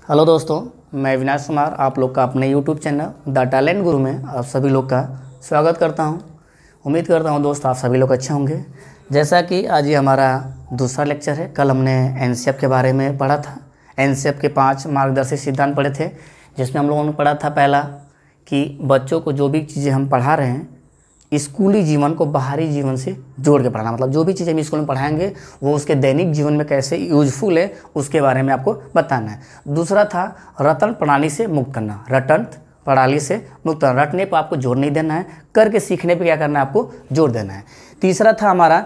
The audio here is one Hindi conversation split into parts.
हेलो दोस्तों, मैं विनाश कुमार आप लोग का अपने यूट्यूब चैनल द टैलेंट गुरु में आप सभी लोग का स्वागत करता हूं। उम्मीद करता हूं दोस्त आप सभी लोग अच्छे होंगे। जैसा कि आज ये हमारा दूसरा लेक्चर है। कल हमने एनसीएफ के बारे में पढ़ा था। एनसीएफ के 5 मार्गदर्शी सिद्धांत पढ़े थे, जिसमें हम लोगों ने पढ़ा था पहला कि बच्चों को जो भी चीज़ें हम पढ़ा रहे हैं स्कूली जीवन को बाहरी जीवन से जोड़ के पढ़ाना, मतलब जो भी चीज़ें हम स्कूल में पढ़ाएंगे वो उसके दैनिक जीवन में कैसे यूजफुल है उसके बारे में आपको बताना है। दूसरा था रटन प्रणाली से मुक्त करना, रटन प्रणाली से मुक्त करना, रटने पर आपको जोर नहीं देना है, करके सीखने पे क्या करना है आपको जोर देना है। तीसरा था हमारा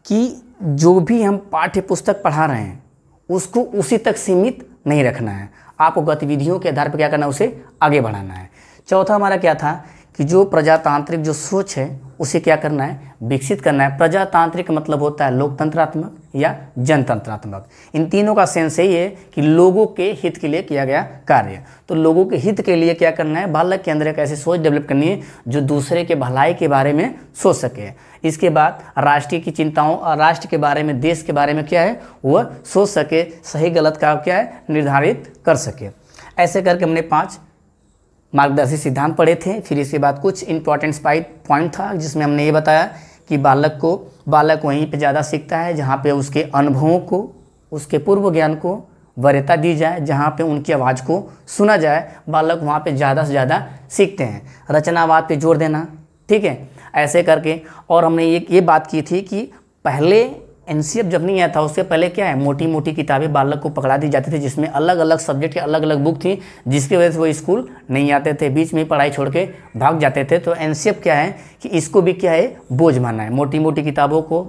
कि जो भी हम पाठ्य पुस्तक पढ़ा रहे हैं उसको उसी तक सीमित नहीं रखना है, आपको गतिविधियों के आधार पर क्या करना है उसे आगे बढ़ाना है। चौथा हमारा क्या था कि जो प्रजातांत्रिक जो सोच है उसे क्या करना है विकसित करना है। प्रजातांत्रिक मतलब होता है लोकतंत्रात्मक या जनतंत्रात्मक। इन तीनों का सेंस यही है कि लोगों के हित के लिए किया गया कार्य। तो लोगों के हित के लिए क्या करना है, बालक के अंदर एक ऐसी सोच डेवलप करनी है जो दूसरे के भलाई के बारे में सोच सके। इसके बाद राष्ट्र की चिंताओं और राष्ट्र के बारे में, देश के बारे में क्या है वह सोच सके, सही गलत का क्या है निर्धारित कर सके। ऐसे करके हमने 5 मार्गदर्शी सिद्धांत पढ़े थे। फिर इसके बाद कुछ इंपॉर्टेंट पॉइंट था जिसमें हमने ये बताया कि बालक वहीं पे ज़्यादा सीखता है जहाँ पे उसके अनुभवों को, उसके पूर्व ज्ञान को वरीयता दी जाए, जहाँ पे उनकी आवाज़ को सुना जाए, बालक वहाँ पे ज़्यादा से ज़्यादा सीखते हैं। रचनावाद पे जोर देना, ठीक है, ऐसे करके। और हमने ये बात की थी कि पहले एनसीएफ जब नहीं आया था उससे पहले क्या है मोटी मोटी किताबें बालक को पकड़ा दी जाती थी, जिसमें अलग अलग सब्जेक्ट के अलग अलग बुक थी, जिसकी वजह से वो स्कूल नहीं आते थे, बीच में पढ़ाई छोड़ के भाग जाते थे। तो एनसीएफ क्या है कि इसको भी क्या है बोझ माना है। मोटी मोटी किताबों को,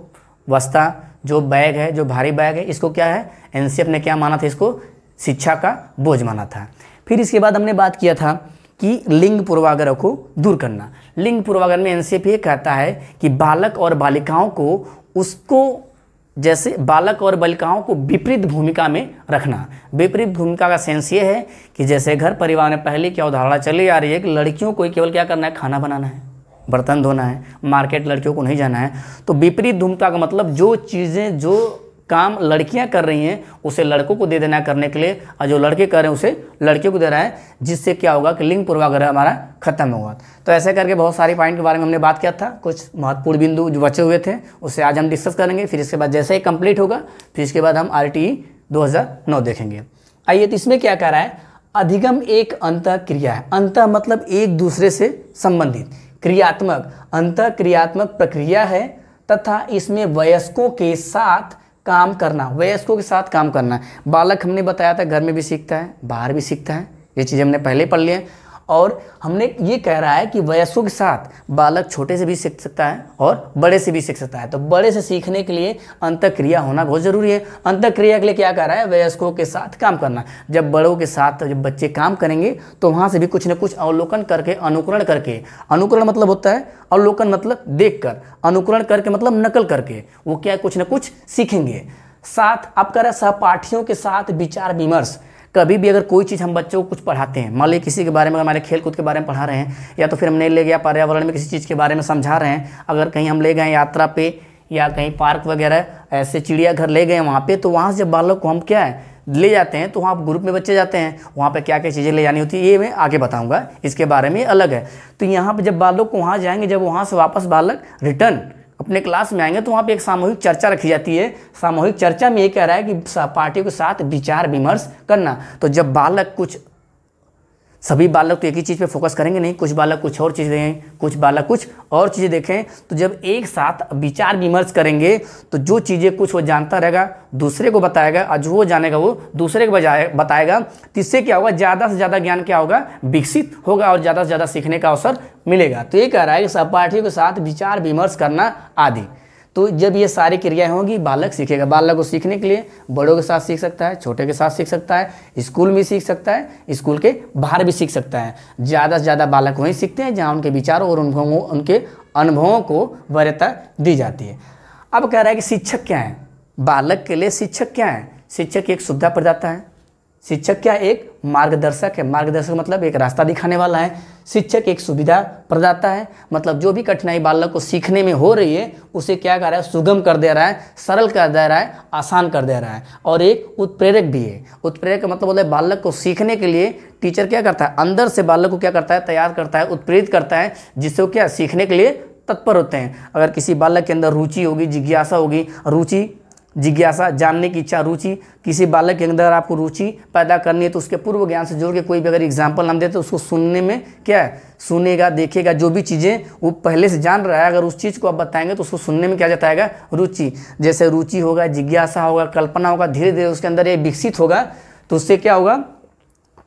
वस्ता जो बैग है, जो भारी बैग है, इसको क्या है एनसीएफ ने क्या माना था, इसको शिक्षा का बोझ माना था। फिर इसके बाद हमने बात किया था कि लिंग पूर्वाग्रह को दूर करना। लिंग पूर्वाग्रह में एनसीएफ ये कहता है कि बालक और बालिकाओं को उसको जैसे बालक और बालिकाओं को विपरीत भूमिका में रखना। विपरीत भूमिका का सेंस ये है कि जैसे घर परिवार में पहले क्या उदाहरण चली आ रही है कि लड़कियों को केवल क्या करना है, खाना बनाना है, बर्तन धोना है, मार्केट लड़कियों को नहीं जाना है। तो विपरीत भूमिका का मतलब जो चीज़ें, जो काम लड़कियां कर रही हैं उसे लड़कों को दे देना है करने के लिए, और जो लड़के कर रहे हैं उसे लड़कियों को दे रहा है, जिससे क्या होगा कि लिंग पूर्वाग्रह हमारा खत्म होगा। तो ऐसे करके बहुत सारे पॉइंट के बारे में हमने बात किया था। कुछ महत्वपूर्ण बिंदु जो बचे हुए थे उसे आज हम डिस्कस करेंगे। फिर इसके बाद जैसे ही कंप्लीट होगा फिर इसके बाद हम RTE 2009 देखेंगे। आइए, तो इसमें क्या कह रहा है, अधिगम एक अंतः क्रिया है। अंतः मतलब एक दूसरे से संबंधित, क्रियात्मक, अंतः क्रियात्मक प्रक्रिया है तथा इसमें वयस्कों के साथ काम करना, वयस्कों के साथ काम करना। बालक हमने बताया था घर में भी सीखता है, बाहर भी सीखता है, ये चीज़ हमने पहले पढ़ लिया। और हमने ये कह रहा है कि वयस्कों के साथ बालक छोटे से भी सीख सकता है और बड़े से भी सीख सकता है। तो बड़े से सीखने के लिए अंतःक्रिया होना बहुत ज़रूरी है। अंतःक्रिया के लिए क्या कह रहा है, वयस्कों के साथ काम करना। जब बड़ों के साथ जब बच्चे काम करेंगे तो वहाँ से भी कुछ न कुछ अवलोकन करके, अनुकरण करके, अनुकरण मतलब होता है अवलोकन मतलब देखकर, अनुकरण करके मतलब नकल करके, वो क्या कुछ न कुछ सीखेंगे। साथ आप कह रहे हैं सहपाठियों के साथ विचार विमर्श। कभी भी अगर कोई चीज़ हम बच्चों को कुछ पढ़ाते हैं, मान लीजिए किसी के बारे में, हमारे खेल कूद के बारे में पढ़ा रहे हैं, या तो फिर हमने ले गया पर्यावरण में किसी चीज़ के बारे में समझा रहे हैं, अगर कहीं हम ले गए यात्रा पे या कहीं पार्क वगैरह ऐसे चिड़ियाघर ले गए वहाँ पे, तो वहाँ से जब बालक को हम क्या है ले जाते हैं तो वहाँ ग्रुप में बच्चे जाते हैं, वहाँ पे क्या क्या चीज़ें ले जानी होती है ये मैं आगे बताऊँगा, इसके बारे में अलग है। तो यहाँ पर जब बालक को वहाँ जाएंगे, जब वहाँ से वापस बालक रिटर्न अपने क्लास में आएंगे तो वहाँ पे एक सामूहिक चर्चा रखी जाती है। सामूहिक चर्चा में ये कह रहा है कि सहपाठियों के साथ विचार विमर्श करना। तो जब बालक कुछ, सभी बालक तो एक ही चीज़ पे फोकस करेंगे नहीं, कुछ बालक कुछ और चीज़ देखें, कुछ बालक कुछ और चीज़ें देखें, तो जब एक साथ विचार विमर्श करेंगे तो जो चीज़ें कुछ वो जानता रहेगा दूसरे को बताएगा, और जो वो जानेगा वो दूसरे को बताएगा। तो इससे क्या होगा, ज़्यादा से ज़्यादा ज्ञान क्या होगा विकसित होगा और ज़्यादा से ज़्यादा सीखने का अवसर मिलेगा। तो ये कह रहा है कि सहपाठियों के साथ विचार विमर्श करना आदि। तो जब ये सारी क्रियाएं होंगी बालक सीखेगा। बालक को सीखने के लिए बड़ों के साथ सीख सकता है, छोटे के साथ सीख सकता है, स्कूल में सीख सकता है, स्कूल के बाहर भी सीख सकता है। ज़्यादा से ज़्यादा बालक वहीं सीखते हैं जहाँ उनके विचारों और उनके अनुभवों को वरीयता दी जाती है। अब कह रहा है कि शिक्षक क्या है, बालक के लिए शिक्षक क्या है। शिक्षक एक सुविधा प्रदाता है, शिक्षक क्या, एक मार्गदर्शक है। मार्गदर्शक मतलब एक रास्ता दिखाने वाला है। शिक्षक एक सुविधा प्रदाता है, मतलब जो भी कठिनाई बालक को सीखने में हो रही है उसे क्या कर रहा है, सुगम कर दे रहा है, सरल कर दे रहा है, आसान कर दे रहा है। और एक उत्प्रेरक भी है। उत्प्रेरक का मतलब होता है बालक को सीखने के लिए टीचर क्या करता है, अंदर से बालक को क्या करता है, तैयार करता है, उत्प्रेरित करता है, जिससे वो क्या सीखने के लिए तत्पर होते हैं। अगर किसी बालक के अंदर रुचि होगी, जिज्ञासा होगी, रुचि जिज्ञासा जानने की इच्छा, रुचि, किसी बालक के अंदर आपको रुचि पैदा करनी है तो उसके पूर्व ज्ञान से जोड़ के कोई भी अगर एग्जाम्पल हम देते तो उसको सुनने में क्या है, सुनेगा, देखेगा, जो भी चीज़ें वो पहले से जान रहा है अगर उस चीज़ को आप बताएंगे तो उसको सुनने में क्या जताएगा, रुचि। जैसे रुचि होगा, जिज्ञासा होगा, कल्पना होगा, धीरे धीरे उसके अंदर ये विकसित होगा तो उससे क्या होगा,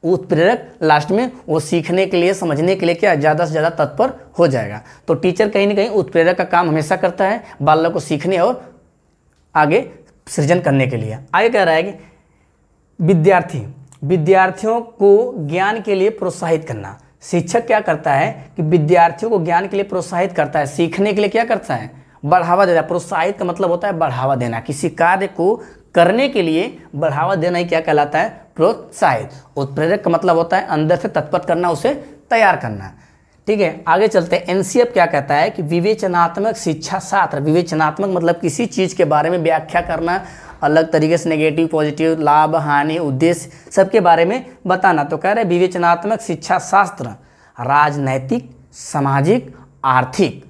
उत्प्रेरक लास्ट में वो सीखने के लिए, समझने के लिए क्या ज़्यादा से ज़्यादा तत्पर हो जाएगा। तो टीचर कहीं ना कहीं उत्प्रेरक का काम हमेशा करता है बालक को सीखने और आगे सृजन करने के लिए। आगे कह रहा है कि विद्यार्थियों को ज्ञान के लिए प्रोत्साहित करना। शिक्षक क्या करता है कि विद्यार्थियों को ज्ञान के लिए प्रोत्साहित करता है, सीखने के लिए क्या करता है, बढ़ावा देता है। प्रोत्साहित का मतलब होता है बढ़ावा देना, किसी कार्य को करने के लिए बढ़ावा देना ही क्या कहलाता है, प्रोत्साहित। उत्प्रेरक का मतलब होता है अंदर से तत्पर करना, उसे तैयार करना। ठीक है, आगे चलते हैं। एनसीएफ क्या कहता है कि विवेचनात्मक शिक्षा शास्त्र। विवेचनात्मक मतलब किसी चीज़ के बारे में व्याख्या करना, अलग तरीके से नेगेटिव, पॉजिटिव, लाभ, हानि, उद्देश्य सबके बारे में बताना। तो कह रहे हैं विवेचनात्मक शिक्षा शास्त्र राजनैतिक, सामाजिक, आर्थिक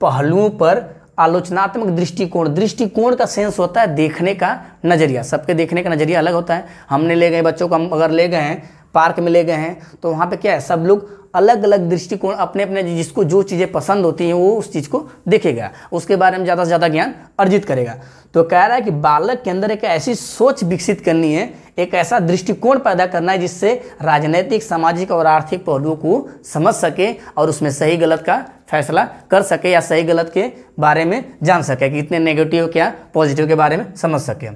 पहलुओं पर आलोचनात्मक दृष्टिकोण का सेंस होता है, देखने का नज़रिया। सबके देखने का नज़रिया अलग होता है। हमने ले गए बच्चों को, हम अगर ले गए हैं पार्क में ले गए हैं तो वहाँ पे क्या है, सब लोग अलग अलग दृष्टिकोण, अपने अपने जिसको जो चीज़ें पसंद होती हैं वो उस चीज़ को देखेगा, उसके बारे में ज़्यादा से ज़्यादा ज्ञान अर्जित करेगा। तो कह रहा है कि बालक के अंदर एक ऐसी सोच विकसित करनी है, एक ऐसा दृष्टिकोण पैदा करना है जिससे राजनीतिक, सामाजिक और आर्थिक पहलुओं को समझ सके और उसमें सही गलत का फैसला कर सके या सही गलत के बारे में जान सके, कि इतने नेगेटिव क्या पॉजिटिव के बारे में समझ सके।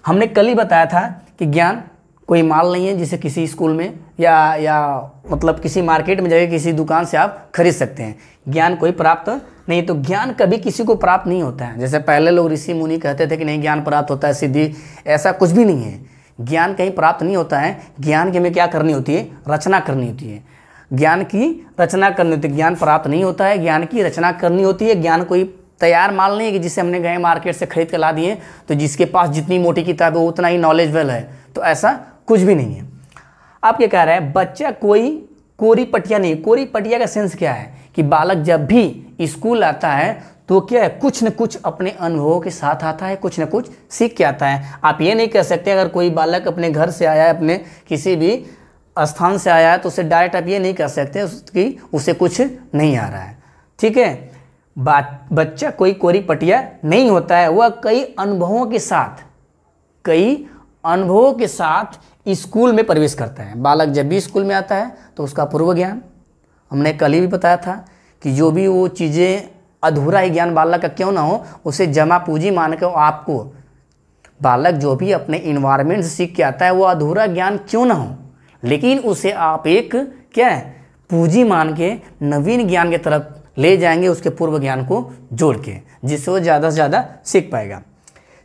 हमने कल ही बताया था कि ज्ञान कोई माल नहीं है जिसे किसी स्कूल में या मतलब किसी मार्केट में जाके किसी दुकान से आप खरीद सकते हैं। ज्ञान कोई प्राप्त नहीं, तो ज्ञान कभी किसी को प्राप्त नहीं होता है। जैसे पहले लोग ऋषि मुनि कहते थे कि नहीं ज्ञान प्राप्त होता है सिद्धि, ऐसा कुछ भी नहीं है। ज्ञान कहीं प्राप्त नहीं होता है। ज्ञान की हमें क्या करनी होती है, रचना करनी होती है। ज्ञान की रचना करनी होती है, ज्ञान प्राप्त नहीं होता है, ज्ञान की रचना करनी होती है। ज्ञान कोई तैयार माल नहीं है कि जिसे हमने गए मार्केट से खरीद के ला दिए तो जिसके पास जितनी मोटी किताब है उतना ही नॉलेजेबल है, तो ऐसा कुछ भी नहीं है। आप क्या कह रहे हैं, बच्चा कोई कोरी पटिया नहीं। कोरी पटिया का सेंस क्या है कि बालक जब भी स्कूल आता है तो क्या है, कुछ न कुछ अपने अनुभवों के साथ आता है, कुछ न कुछ सीख के आता है। आप ये नहीं कह सकते अगर कोई बालक अपने घर से आया है, अपने किसी भी स्थान से आया है तो उसे डायरेक्ट आप ये नहीं कह सकते कि उसे कुछ नहीं आ रहा है। ठीक है, बच्चा कोई कोरी पटिया नहीं होता है, वह कई अनुभवों के साथ स्कूल में प्रवेश करता है। बालक जब भी स्कूल में आता है तो उसका पूर्व ज्ञान, हमने कल ही भी बताया था कि जो भी वो चीज़ें अधूरा ही ज्ञान बालक का क्यों ना हो, उसे जमा पूंजी मान के आपको, बालक जो भी अपने इन्वायरमेंट से सीख के आता है वो अधूरा ज्ञान क्यों ना हो, लेकिन उसे आप एक क्या है, पूंजी मान के नवीन ज्ञान की तरफ ले जाएंगे, उसके पूर्व ज्ञान को जोड़ के, जिससे वो ज़्यादा से ज़्यादा सीख पाएगा।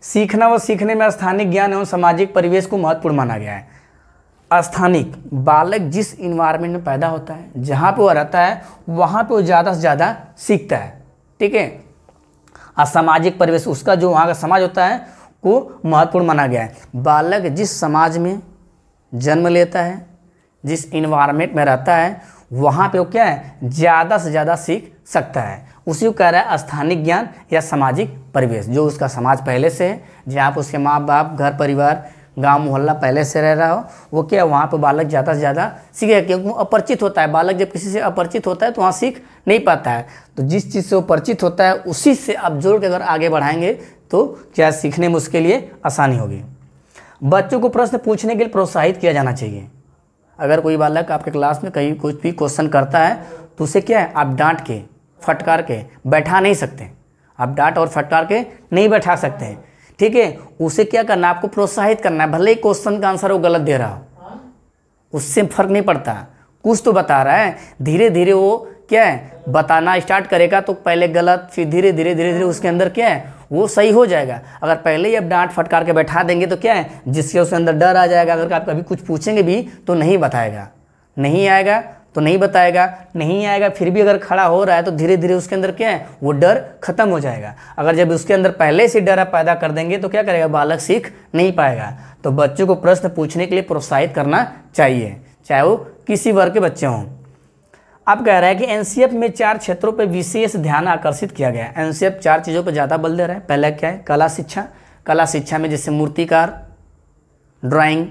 सीखना व सीखने में स्थानिक ज्ञान एवं सामाजिक परिवेश को महत्वपूर्ण माना गया है। स्थानिक, बालक जिस इन्वायरमेंट में पैदा होता है, जहाँ पे वो रहता है, वहाँ पे वो ज़्यादा से ज़्यादा सीखता है। ठीक है, असामाजिक परिवेश, उसका जो वहाँ का समाज होता है को महत्वपूर्ण माना गया है। बालक जिस समाज में जन्म लेता है, जिस इन्वायरमेंट में रहता है, वहाँ पे वो क्या है, ज़्यादा से ज़्यादा सीख सकता है। उसी को कह रहा है स्थानिक ज्ञान या सामाजिक परिवेश। जो उसका समाज पहले से है, जहाँ पर उसके माँ बाप, घर परिवार, गांव मोहल्ला पहले से रह रहा हो, वो क्या, वहाँ पर बालक ज़्यादा से ज़्यादा सीखेगा, क्योंकि वो अपरिचित होता है। बालक जब किसी से अपरिचित होता है तो वहाँ सीख नहीं पाता है। तो जिस चीज़ से वो परिचित होता है उसी से आप जोड़ के अगर आगे बढ़ाएंगे तो क्या सीखने में उसके लिए आसानी होगी। बच्चों को प्रश्न पूछने के लिए प्रोत्साहित किया जाना चाहिए। अगर कोई बालक आपके क्लास में कहीं कुछ भी क्वेश्चन करता है तो उसे क्या है, आप डांट के, फटकार के बैठा नहीं सकते। आप डांट और फटकार के नहीं बैठा सकते हैं। ठीक है, उसे क्या करना, आपको प्रोत्साहित करना है। भले ही क्वेश्चन का आंसर वो गलत दे रहा हो, उससे फर्क नहीं पड़ता, कुछ तो बता रहा है। धीरे धीरे वो क्या है, बताना स्टार्ट करेगा तो पहले गलत, फिर धीरे धीरे उसके अंदर क्या है, वो सही हो जाएगा। अगर पहले ही आप डांट फटकार के बैठा देंगे तो क्या है, जिसके उसके अंदर डर आ जाएगा, अगर आप कभी कुछ पूछेंगे भी तो नहीं बताएगा, नहीं आएगा तो नहीं बताएगा, नहीं आएगा फिर भी अगर खड़ा हो रहा है तो धीरे धीरे उसके अंदर क्या है, वो डर खत्म हो जाएगा। अगर जब उसके अंदर पहले से डर आप पैदा कर देंगे तो क्या करेगा, बालक सीख नहीं पाएगा। तो बच्चों को प्रश्न पूछने के लिए प्रोत्साहित करना चाहिए, चाहे वो किसी वर्ग के बच्चे हों। अब कह रहा है कि एनसीएफ में 4 क्षेत्रों पर विशेष ध्यान आकर्षित किया गया है। एनसीएफ 4 चीज़ों पर ज़्यादा बल दे रहा है। पहला क्या है, कला शिक्षा। कला शिक्षा में जैसे मूर्तिकार, ड्राइंग,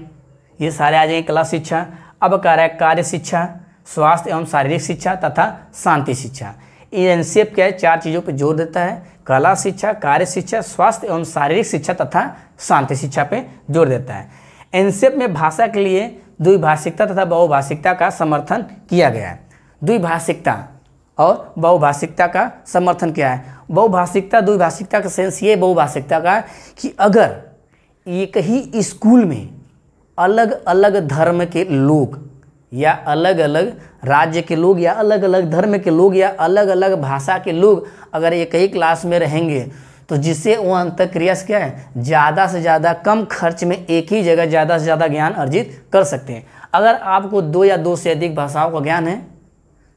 ये सारे आ जाएंगे कला शिक्षा। अब कह रहा है कार्य शिक्षा, स्वास्थ्य एवं शारीरिक शिक्षा तथा शांति शिक्षा। ये एनसीएफ क्या है, 4 चीज़ों पर जोर देता है, कला शिक्षा, कार्य शिक्षा, स्वास्थ्य एवं शारीरिक शिक्षा तथा शांति शिक्षा पे जोर देता है। एनसीएफ में भाषा के लिए द्विभाषिकता तथा बहुभाषिकता का समर्थन किया गया है। द्विभाषिकता और बहुभाषिकता का समर्थन किया है। बहुभाषिकता द्विभाषिकता का सेंस ये बहुभाषिकता का कि अगर एक ही स्कूल में अलग अलग धर्म के लोग या अलग अलग राज्य के लोग या अलग अलग धर्म के लोग या अलग अलग भाषा के लोग अगर एक ही क्लास में रहेंगे तो जिससे वो अंतःक्रिया से क्या है, ज़्यादा से ज़्यादा कम खर्च में एक ही जगह ज़्यादा से ज़्यादा ज्ञान अर्जित कर सकते हैं। अगर आपको 2 या 2 से अधिक भाषाओं का ज्ञान है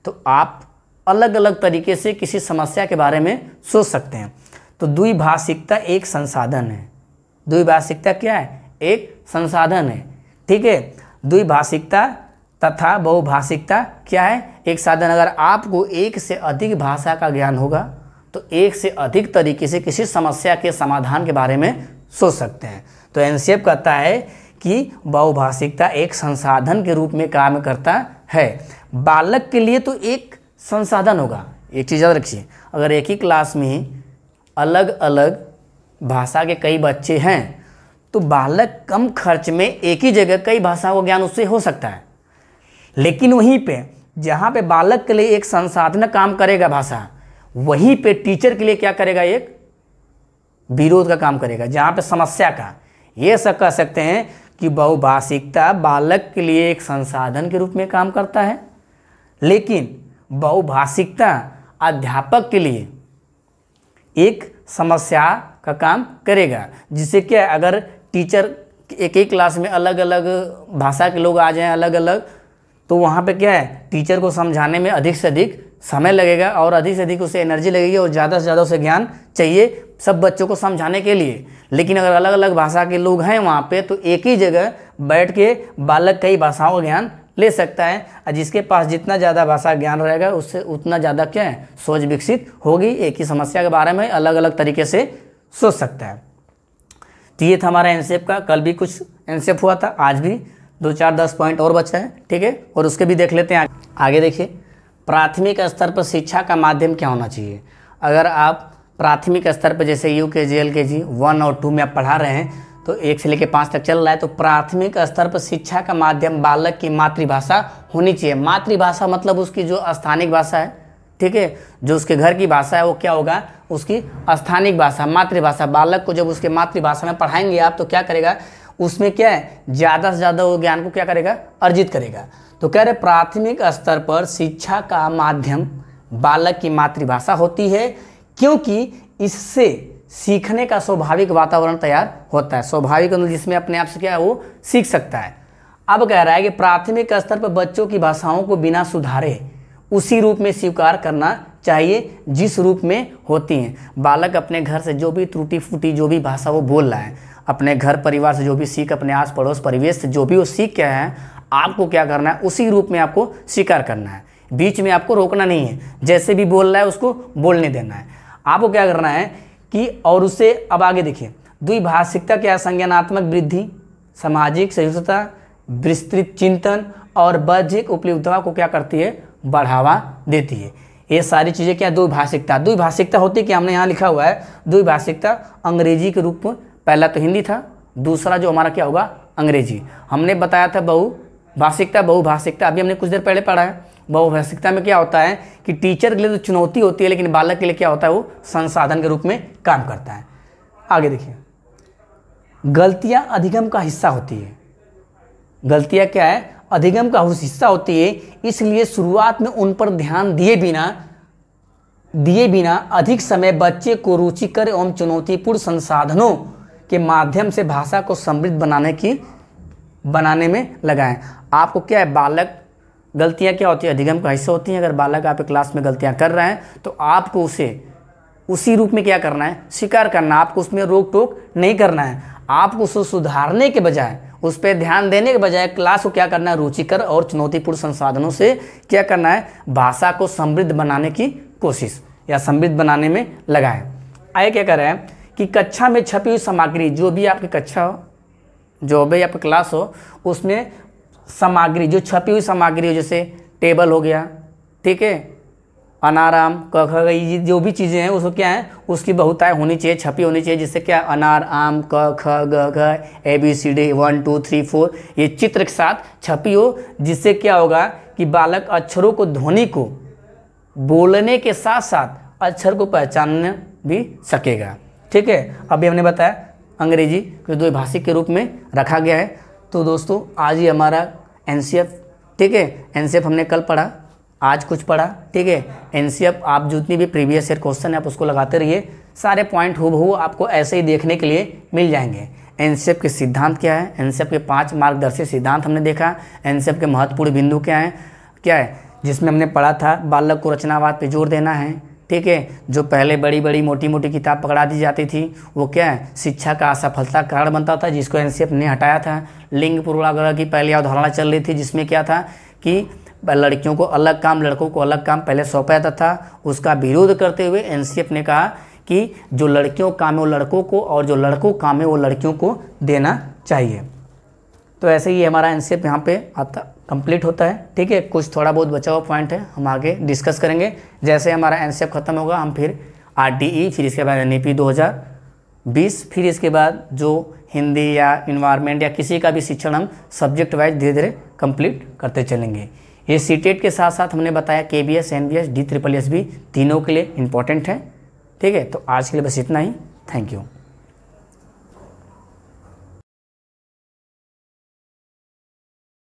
तो आप अलग अलग तरीके से किसी समस्या के बारे में सोच सकते हैं। तो द्विभाषिकता एक संसाधन है। द्विभाषिकता क्या है, एक संसाधन है, ठीक है। द्विभाषिकता तथा बहुभाषिकता क्या है, एक साधन। अगर आपको एक से अधिक भाषा का ज्ञान होगा तो एक से अधिक तरीके से किसी समस्या के समाधान के बारे में सोच सकते हैं। तो एनसीएफ कहता है कि बहुभाषिकता एक संसाधन के रूप में काम करता है। बालक के लिए तो एक संसाधन होगा। एक चीज़ याद रखिए, अगर एक ही क्लास में अलग अलग भाषा के कई बच्चे हैं तो बालक कम खर्च में एक ही जगह कई भाषाओं का ज्ञान उससे हो सकता है। लेकिन वहीं पे जहाँ पे बालक के लिए एक संसाधन काम करेगा भाषा, वहीं पे टीचर के लिए क्या करेगा, एक विरोध का काम करेगा, जहाँ पे समस्या का। ये सब कह सकते हैं कि बहुभाषिकता बालक के लिए एक संसाधन के रूप में काम करता है, लेकिन बहुभाषिकता अध्यापक के लिए एक समस्या का काम करेगा। जिससे क्या, अगर टीचर एक ही क्लास में अलग अलग भाषा के लोग आ जाएं अलग अलग, तो वहाँ पे क्या है, टीचर को समझाने में अधिक से अधिक समय लगेगा और अधिक से अधिक उसे एनर्जी लगेगी और ज़्यादा से ज़्यादा उसे ज्ञान चाहिए सब बच्चों को समझाने के लिए। लेकिन अगर अलग अलग भाषा के लोग हैं वहाँ पे तो एक ही जगह बैठ के बालक कई भाषाओं का ज्ञान ले सकता है। और जिसके पास जितना ज़्यादा भाषा ज्ञान रहेगा उससे उतना ज़्यादा क्या है, सोच विकसित होगी, एक ही समस्या के बारे में अलग अलग तरीके से सोच सकता है। तो ये था हमारा एनसीएफ का। कल भी कुछ एनसीएफ हुआ था, आज भी 2, 4, 10 पॉइंट और बचा है, ठीक है, और उसके भी देख लेते हैं। आगे देखिए, प्राथमिक स्तर पर शिक्षा का माध्यम क्या होना चाहिए। अगर आप प्राथमिक स्तर पर जैसे यूकेजी, एलकेजी 1 और 2 में आप पढ़ा रहे हैं तो 1 से लेकर 5 तक चल रहा है, तो प्राथमिक स्तर पर शिक्षा का माध्यम बालक की मातृभाषा होनी चाहिए। मातृभाषा मतलब उसकी जो स्थानिक भाषा है, ठीक है, जो उसके घर की भाषा है वो क्या होगा, उसकी स्थानिक भाषा, मातृभाषा। बालक को जब उसके मातृभाषा में पढ़ाएंगे आप तो क्या करेगा, उसमें क्या है, ज़्यादा से ज़्यादा वो ज्ञान को क्या करेगा, अर्जित करेगा। तो कह रहे प्राथमिक स्तर पर शिक्षा का माध्यम बालक की मातृभाषा होती है, क्योंकि इससे सीखने का स्वाभाविक वातावरण तैयार होता है। स्वाभाविक जिसमें अपने आप से क्या है वो सीख सकता है। अब कह रहा है कि प्राथमिक स्तर पर बच्चों की भाषाओं को बिना सुधारे उसी रूप में स्वीकार करना चाहिए जिस रूप में होती हैं। बालक अपने घर से जो भी त्रुटि फूटी जो भी भाषा वो बोल रहा है, अपने घर परिवार से जो भी सीख, अपने आस पड़ोस परिवेश से जो भी वो सीख के आया है, आपको क्या करना है, उसी रूप में आपको स्वीकार करना है। बीच में आपको रोकना नहीं है, जैसे भी बोल रहा है उसको बोलने देना है। आपको क्या करना है कि और उससे अब आगे देखिए, द्विभाषिकता क्या, संज्ञानात्मक वृद्धि, सामाजिक सहिष्णुता, विस्तृत चिंतन और बौद्धिक उपलब्धता को क्या करती है, बढ़ावा देती है। ये सारी चीज़ें क्या, द्विभाषिकता। द्विभाषिकता होती है कि हमने यहाँ लिखा हुआ है द्विभाषिकता अंग्रेजी के रूप में, पहला तो हिंदी था, दूसरा जो हमारा क्या होगा, अंग्रेजी। हमने बताया था बहुभाषिकता, बहुभाषिकता अभी हमने कुछ देर पहले पढ़ा है। बहुभाषिकता में क्या होता है कि टीचर के लिए तो चुनौती होती है, लेकिन बालक के लिए क्या होता है, वो संसाधन के रूप में काम करता है। आगे देखिए, गलतियां अधिगम का हिस्सा होती है। गलतियां क्या है, अधिगम का हिस्सा होती है, इसलिए शुरुआत में उन पर ध्यान दिए बिना दिए बिना अधिक समय बच्चे को रुचिकर एवं चुनौतीपूर्ण संसाधनों के माध्यम से भाषा को समृद्ध बनाने में लगाएं। आपको क्या है, बालक गलतियां क्या होती है, अधिगम का हिस्सा होती हैं। अगर बालक आपके क्लास में गलतियां कर रहे हैं तो आपको उसे उसी रूप में क्या करना है, स्वीकार करना। आपको उसमें रोक टोक नहीं करना है। आपको उसे सुधारने के बजाय, उस पर ध्यान देने के बजाय क्लास को क्या करना है, रुचिकर और चुनौतीपूर्ण संसाधनों से क्या करना है, भाषा को समृद्ध बनाने की कोशिश या समृद्ध बनाने में लगाएं। आगे क्या कर रहे हैं कि कक्षा में छपी हुई सामग्री, जो भी आपकी कक्षा हो, जो भी आपकी क्लास हो, उसमें सामग्री, जो छपी हुई सामग्री हो, जैसे टेबल हो गया, ठीक है, अनार आम क ख ये जो भी चीज़ें हैं उसको क्या है, उसकी बहुतायत होनी चाहिए, छपी होनी चाहिए, जिससे क्या अनार आम क ख ग घ ABCD 1 2 3 4 ये चित्र के साथ छपी हो, जिससे क्या होगा कि बालक अक्षरों को, ध्वनि को बोलने के साथ साथ अक्षर को पहचानने भी सकेगा। ठीक है, अभी हमने बताया अंग्रेजी को द्विभाषिक के रूप में रखा गया है। तो दोस्तों आज ही हमारा NCF, ठीक है, NCF हमने कल पढ़ा, आज कुछ पढ़ा, ठीक है। NCF आप जितनी भी प्रीवियस ईयर क्वेश्चन है आप उसको लगाते रहिए, सारे पॉइंट हूबहू आपको ऐसे ही देखने के लिए मिल जाएंगे। NCF के सिद्धांत क्या है, NCF के 5 मार्गदर्शी सिद्धांत हमने देखा। NCF के महत्वपूर्ण बिंदु क्या है, जिसमें हमने पढ़ा था बालक को रचनावाद पे जोर देना है, ठीक है। जो पहले बड़ी बड़ी मोटी मोटी किताब पकड़ा दी जाती थी वो क्या है, शिक्षा का असफलता का कारण बनता था, जिसको NCF ने हटाया था। लिंग पूर्वाग्रह की पहली अवधारणा चल रही थी, जिसमें क्या था कि लड़कियों को अलग काम, लड़कों को अलग काम पहले सौंपा जाता था। उसका विरोध करते हुए NCF ने कहा कि जो लड़कियों का काम है वो लड़कों को, और जो लड़कों का काम है वो लड़कियों को देना चाहिए। तो ऐसे ही हमारा NCF यहाँ पे आता कंप्लीट होता है, ठीक है। कुछ थोड़ा बहुत बचा हुआ पॉइंट है, हम आगे डिस्कस करेंगे। जैसे हमारा NCF खत्म होगा हम फिर RTE, फिर इसके बाद NEP 2020, फिर इसके बाद जो हिंदी या इन्वायरमेंट या किसी का भी शिक्षण हम सब्जेक्ट वाइज धीरे धीरे कंप्लीट करते चलेंगे। ये CTET के साथ साथ हमने बताया KBS, NBS, DSSS भी तीनों के लिए इम्पोर्टेंट है, ठीक है। तो आज के लिए बस इतना ही, थैंक यू।